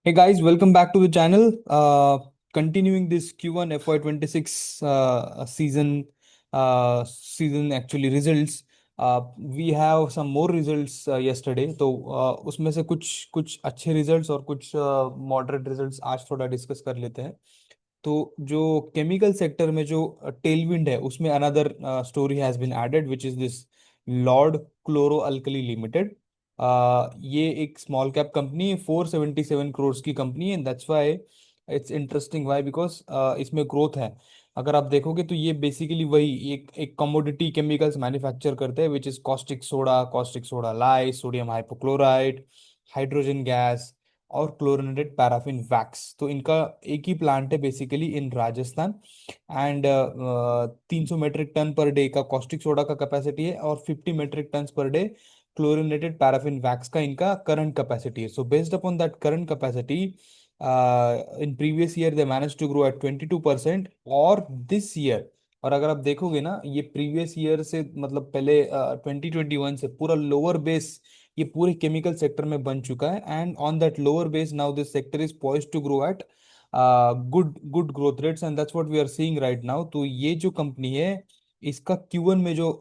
Hey guys, welcome back to the channel. Continuing this Q1 FY26 season actually results. We have some more results yesterday. तो उसमें से कुछ कुछ अच्छे results और कुछ मॉडरेट रिजल्ट्स आज थोड़ा डिस्कस कर लेते हैं। तो जो केमिकल सेक्टर में जो टेलविंड है उसमें another story has been added which is this Lord Chloro Alkali Limited. ये एक स्मॉल कैप कंपनी है, 477 करोड़ की कंपनी है। That's why it's interesting. Why because इसमें ग्रोथ है। अगर आप देखोगे तो ये बेसिकली वही एक कमोडिटी केमिकल्स मैन्युफैक्चर करते हैं which is caustic soda lye, sodium hypochloride, hydrogen gas और क्लोरिनेटेड पैराफिन वैक्स। तो इनका एक ही प्लांट है basically in Rajasthan. And 300 metric ton per day का कॉस्टिक सोडा का कैपेसिटी है और 50 metric ton per day chlorinated paraffin wax का इनका करंट कैपेसिटी है। So based upon that current capacity in previous year they manage to grow at 22%। और this year, और अगर आप देखोगे ना, ये प्रीवियस ईयर से मतलब पहले 2021 से पूरा लोअर बेस ये पूरे केमिकल सेक्टर में बन चुका है। And on that lower base now this sector is poised to grow at good good growth rates and that's what we are seeing right now. तो ये जो कंपनी है इसका Q1 में जो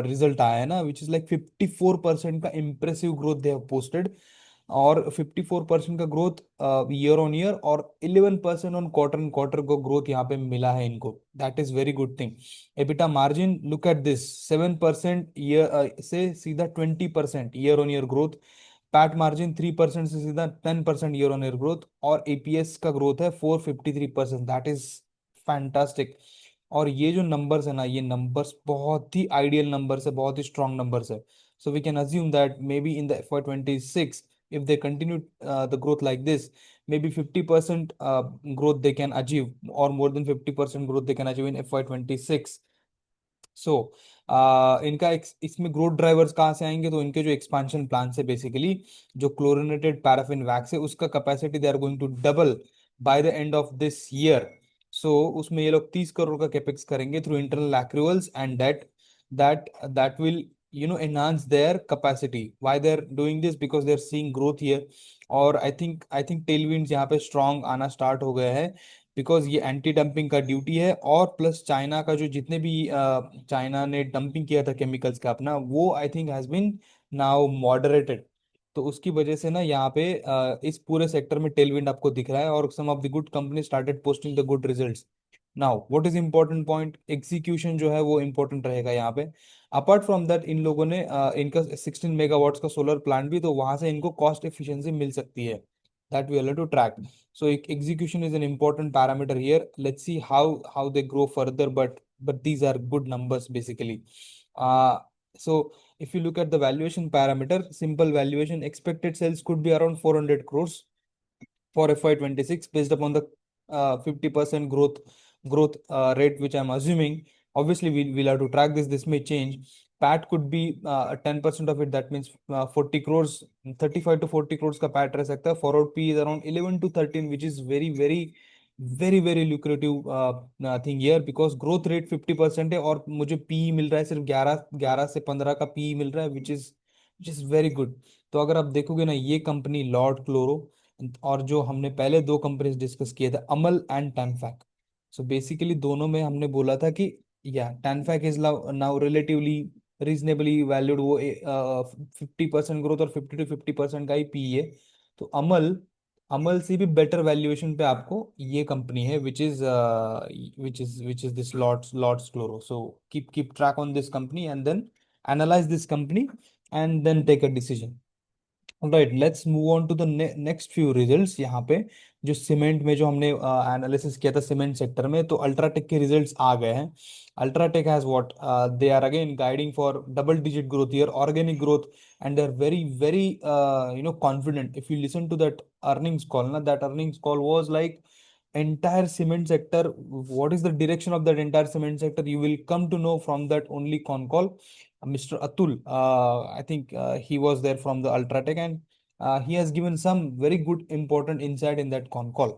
रिजल्ट आया है ना विच इज लाइक 54% का impressive growth they have posted. और 54% का ग्रोथ ईयर ऑन ईयर और 11% ऑन क्वार्टर को ग्रोथ यहाँ पे मिला है इनको। That is very good thing. EBITDA margin look at this, 7% year से सीधा 20% year on year growth. PAT margin 3% से सीधा 10% ईयर ऑन ईयर ग्रोथ। और एपीएस का ग्रोथ है 453%। That is fantastic. और ये जो नंबर्स है ना, ये नंबर्स बहुत ही आइडियल नंबर्स है, बहुत ही स्ट्रॉन्ग नंबर्स है। So we can assume that may be in the FY26 if they continue the growth like this, maybe 50% growth they can achieve, or more than 50% growth they can achieve in FY26। सो इनका इसमें growth drivers कहाँ से आएंगे? तो इनके जो expansion plan है basically, जो क्लोरिनेटेड पैराफिन वैक्स है उसका capacity they are going to double by the end of this year. So उसमें ये लोग 30 करोड़ का कैपेक्स करेंगे through internal accruals and that will enhance their capacity. Why they're doing this? Because they're seeing growth here। और I think tailwinds यहाँ पे strong आना start हो गया है बिकॉज ये एंटी डंपिंग का ड्यूटी है। और प्लस चाइना का जो जितने भी चाइना ने डंपिंग किया था केमिकल्स का अपना, वो I think has been now moderated. तो उसकी वजह से ना यहाँ पे इस पूरे सेक्टर में टेलविंड आपको दिख रहा है और some of the good company started posting the good results. Now what is important point, execution जो है वो इंपॉर्टेंट रहेगा यहाँ पे। अपार्ट फ्रॉम दैट इन लोगों ने इनका 16 मेगावाट्स का सोलर प्लांट भी, तो वहां से इनको कॉस्ट एफिशिएंसी मिल सकती है। That we have to track. So execution is an important parameter here. Let's see how they grow further, but these are good numbers basically. So if you look at the valuation parameter, simple valuation, expected sales could be around 400 crores for FY26 based upon the 50% growth rate which I'm assuming. Obviously, we'll have to track this. This may change. PAT could be 10% of it. That means 40 crores, 35 to 40 crores का PAT रह सकता है। Forward P is around 11 to 13, which is very lucrative thing here because growth rate 50% है और मुझे PE मिल रहा है सिर्फ 11 से 15 का PE मिल रहा है, which is very good। तो अगर आप देखोगे ना, ये कंपनी लॉर्ड क्लोरो और जो हमने पहले दो कंपनीज डिस्कस किए थे, अमल एंड टैनफैक। सो बेसिकली दोनों में हमने बोला था कि या Tanfac is now relatively reasonably valued, वो 50% ग्रोथ और 50 to 50% का ही पी है। तो अमल अमल से भी बेटर वैल्यूएशन पे आपको ये कंपनी है which is this Lords Chloro. So keep track on this company and then analyze this company and then take a decision. Right, let's move on to the next few results. यहाँ पे जो cement में जो हमने analysis किया था cement sector में, तो अल्ट्राटेक के रिजल्ट्स आ गए हैं। UltraTech has what, they are again guiding for double digit growth year, organic growth. And they are very confident. If you listen to that earnings call ना, that earnings call was like entire cement sector, what is the direction of that entire cement sector, you will come to know from that only con call. Mr. Atul, I think he was there from the Ultratech, and he has given some very good important insight in that con call।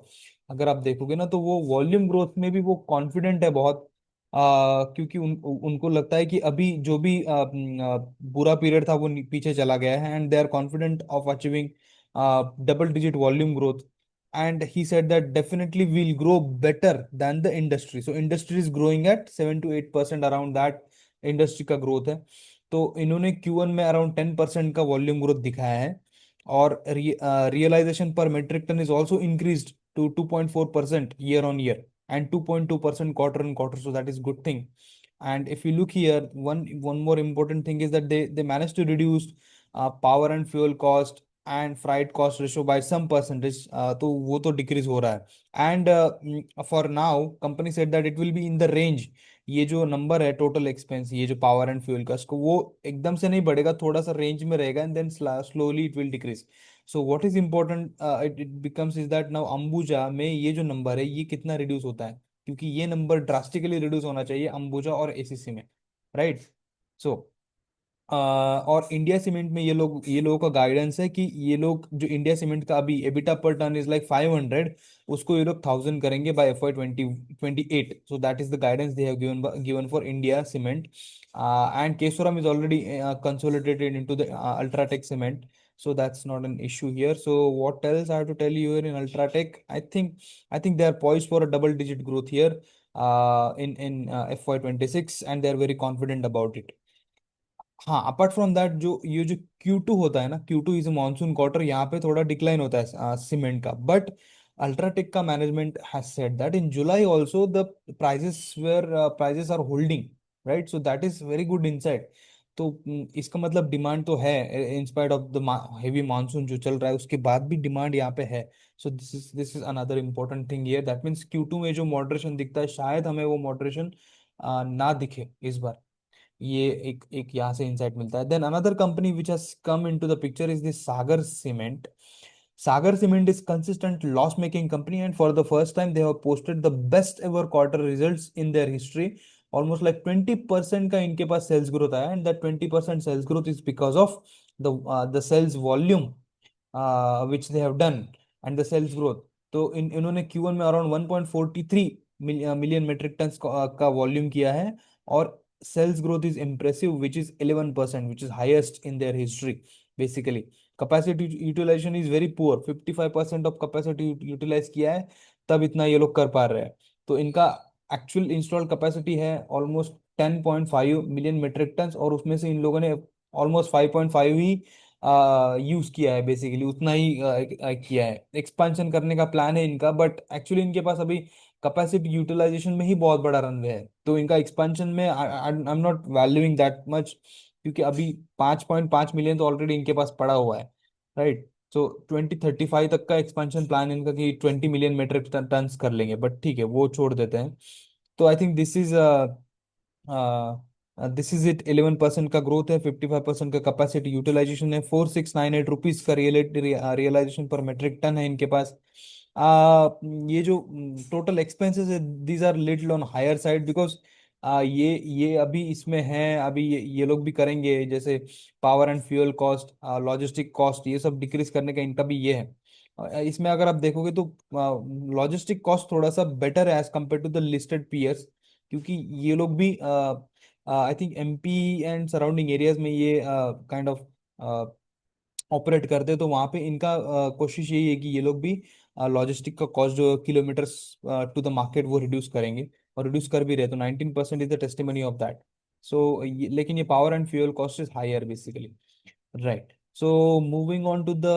अगर आप देखोगे ना तो वो volume growth में भी वो confident है बहुत। क्योंकि उनको लगता है कि अभी जो भी बुरा पीरियड था वो पीछे चला गया है and they are confident of achieving double digit volume growth. and he said that definitely we'll grow better than the industry. So industry is growing at 7 to 8% around that industry का growth है. तो इन्होंने Q1 में around 10% का volume growth दिखाया है. और realization per metric ton is also increased to 2.4% year on year and 2.2% quarter on quarter. So that is good thing. And if you look here, one more important thing is that they managed to reduce power and fuel cost and freight cost ratio by some percentage. तो वो तो decrease हो रहा है. And for now company said that it will be in the range. ये जो number है total expense, ये जो पावर एंड फ्यूल का, इसको वो एकदम से नहीं बढ़ेगा, थोड़ा सा रेंज में रहेगा and then slowly it will decrease. So what is important it becomes is that now Ambuja में ये जो नंबर है ये कितना रिड्यूस होता है, क्योंकि ये नंबर ड्रास्टिकली रिड्यूस होना चाहिए अंबुजा और एसीसी में, राइट. सो और इंडिया सीमेंट में ये लोगों का गाइडेंस है कि ये लोग जो इंडिया सीमेंट का अभी एबिटा पर टन इज लाइक 500, उसको ये लोग 1000 करेंगे by FY 2028. So that is the guidance they have given for India Cement. And Kesoram is already consolidated into the Ultratech cement, so that's not an issue here. So what else I have to tell you here in Ultratech? I think they are poised for a double digit growth here in FY 2026, and they are very confident about it. हाँ, apart from that जो ये जो Q2 होता है ना, Q2 is monsoon quarter, यहाँ पे थोड़ा डिक्लाइन होता है सीमेंट का. बट अल्ट्राटेक का management has said that in July also the prices are holding, right. So that is very good insight. तो इसका मतलब डिमांड तो है in spite of the heavy monsoon जो चल रहा है, उसके बाद भी डिमांड यहाँ पे है. So this is another important thing here. That means Q2 में जो मॉडरेशन दिखता है, शायद हमें वो मॉडरेशन ना दिखे इस बार. ये एक एक यहाँ से इंसाइट मिलता है. Then another company which has come into the picture is this Sagar cement. Sagar Cement is consistent loss-making company, and for the first time they have posted the best ever quarter results in their history. Almost like 20% का इनके पास sales growth आया, and that 20% sales growth is because of the sales volume which they have done and the sales growth. तो इन्होंने Q1 में around 1.43 million metric ton का volume किया है. और sales growth is impressive, which is 11%, which is highest in their history basically. Capacity utilization is very poor, 55% of capacity utilize किया है, तब इतना ये लोग कर पा रहे हैं. तो इनका एक्चुअल इंस्टॉल्ड कैपेसिटी है ऑलमोस्ट 10.5 मिलियन मेट्रिक टन, और उसमें से इन लोगों ने ऑलमोस्ट 5.5 ही यूज किया है, बेसिकली उतना ही किया है. एक्सपेंशन करने का प्लान है इनका, बट एक्चुअली इनके पास अभी कैपेसिटी यूटिलाइजेशन में ही बहुत बड़ा रनवे है. तो इनका एक्सपेंशन में I am not valuing that much, क्योंकि अभी 5.5 मिलियन तो ऑलरेडी इनके पास पड़ा हुआ है, राइट. सो 2035 तक का एक्सपेंशन प्लान इनका कि 20 मिलियन मेट्रिक टन कर लेंगे, बट ठीक है वो छोड़ देते हैं. तो I think this is it. 11% का ग्रोथ है, 55% का कैपेसिटी यूटिलाइजेशन है, 4698 रुपीज का रियलाइजेशन पर मेट्रिक टन है इनके पास. ये जो टोटल एक्सपेंसेस है, these are little on higher side, because ये अभी इसमें है, अभी ये लोग भी करेंगे, जैसे power and fuel cost, logistic cost, ये सब डिक्रीज करने का इनका भी ये है. इसमें अगर आप देखोगे तो लॉजिस्टिक कॉस्ट थोड़ा सा बेटर है as compare to the listed peers, क्योंकि ये लोग भी I think MP and surrounding areas में ये काइंड ऑफ ऑपरेट करते हैं. तो वहाँ पे इनका कोशिश यही है कि ये लोग भी लॉजिस्टिक का कॉस्ट जो किलोमीटर्स टू द मार्केट वो रिड्यूस करेंगे, और रिड्यूस कर भी रहे. तो 19% is the testimony of that. So लेकिन ये power and fuel cost is higher basically, right. So moving on to the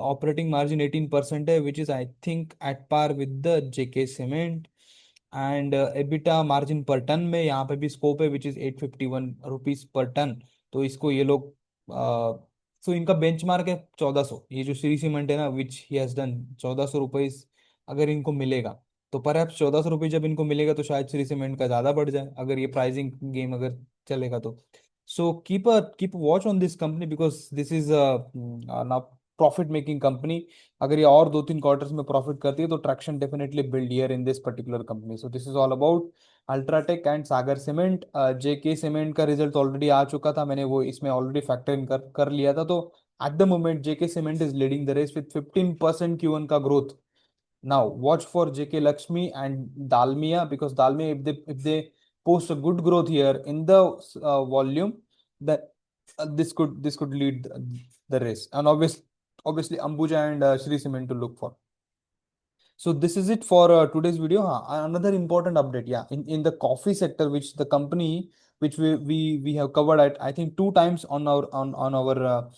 operating margin 18% है, which is I think at par with the JK Cement. And EBITDA margin per ton में यहाँ पे भी scope है, which is 851 rupees per ton. तो इसको ये लोग सो इनका बेंचमार्क है 1400. ये जो श्री सीमेंट है ना, विच ही हैज डन 1400 रुपीज अगर इनको मिलेगा, तो पर 1400 रुपये जब इनको मिलेगा तो शायद श्री सीमेंट का ज्यादा बढ़ जाए, अगर ये प्राइसिंग गेम अगर चलेगा तो. So keep watch on this company, because this is ना प्रॉफिट मेकिंग कंपनी. अगर ये और 2-3 क्वार्टर्स में प्रॉफिट करती है तो traction definitely build here in this particular company. So this is all about UltraTech and Sagar cement. JK cement का result already आ चुका था, मैंने वो इसमें ऑलरेडी फैक्टर इन कर लिया था. तो at the moment JK cement is leading the race with 15% Q1 का growth. Now watch for JK Lakshmi and Dalmia, because Dalmia, if they post a good growth here in the volume, that this could lead the race. And obviously Ambuja and Shree Cement to look for. So this is it for today's video. Another important update, yeah, in the coffee sector, which the company which we have covered at I think two times on our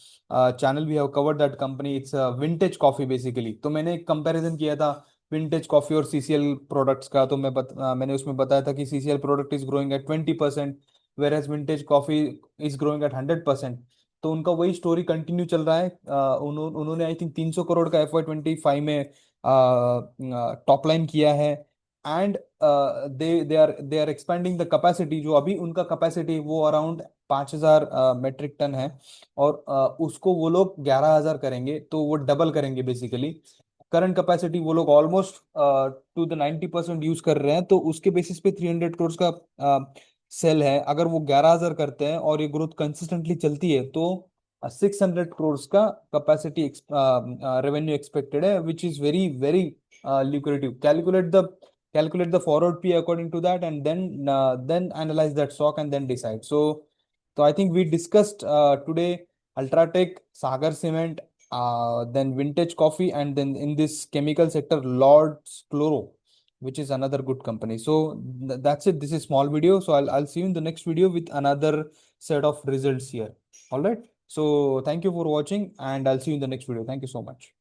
channel. We have covered that company. It's Vintage Coffee basically. तो मैंने एक comparison किया था Vintage Coffee और CCL products का. तो मैंने उसमें बताया था कि CCL product is growing at 20%, whereas Vintage Coffee is growing at 100%. तो उनका वही स्टोरी कंटिन्यू चल रहा है. उन्होंने आई थिंक 300 करोड़ का FY25 में टॉप लाइन किया है. And they are expanding the capacity. जो अभी उनका कैपेसिटी वो अराउंड 5,000 मेट्रिक टन है. और उसको वो लोग 11,000 करेंगे, तो वो डबल करेंगे बेसिकली. करंट कैपेसिटी वो लोग ऑलमोस्ट टू द 90% यूज कर रहे हैं. तो उसके बेसिस पे 300 करोड़ का सेल है. अगर वो 11,000 करते हैं और ये ग्रोथ कंसिस्टेंटली चलती है, तो 600 करोड़ का कैपेसिटी रेवेन्यू एक्सपेक्टेड है, which is very very lucrative. Calculate the forward P according to that, and then analyze that stock and then decide. So I think we discussed today Ultratech, Sagar Cement, then Vintage Coffee, and then in this chemical sector, Lord's Chloro, which is another good company. So that's it. This is small video. So I'll see you in the next video with another set of results here. All right. So thank you for watching, and I'll see you in the next video. Thank you so much.